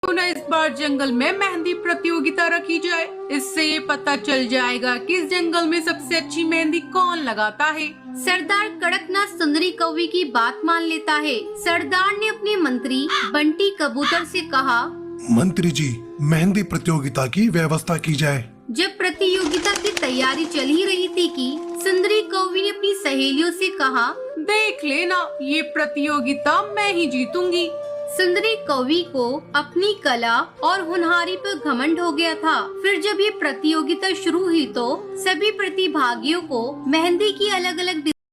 क्यों न इस बार जंगल में मेहंदी प्रतियोगिता रखी जाए। इससे ये पता चल जाएगा कि इस जंगल में सबसे अच्छी मेहंदी कौन लगाता है। सरदार कड़कनाथ सुंदरी कौवी की बात मान लेता है। सरदार ने अपने मंत्री बंटी कबूतर से कहा, मंत्री जी, मेहंदी प्रतियोगिता की व्यवस्था की जाए। जब प्रतियोगिता की तैयारी चल ही रही थी कि सुंदरी कौवी ने अपनी सहेलियों से कहा, देख लेना, ये प्रतियोगिता मैं ही जीतूंगी। सुंदरी कौवी को अपनी कला और होनहारी पर घमंड हो गया था। फिर जब ये प्रतियोगिता शुरू हुई तो सभी प्रतिभागियों को मेहंदी की अलग अलग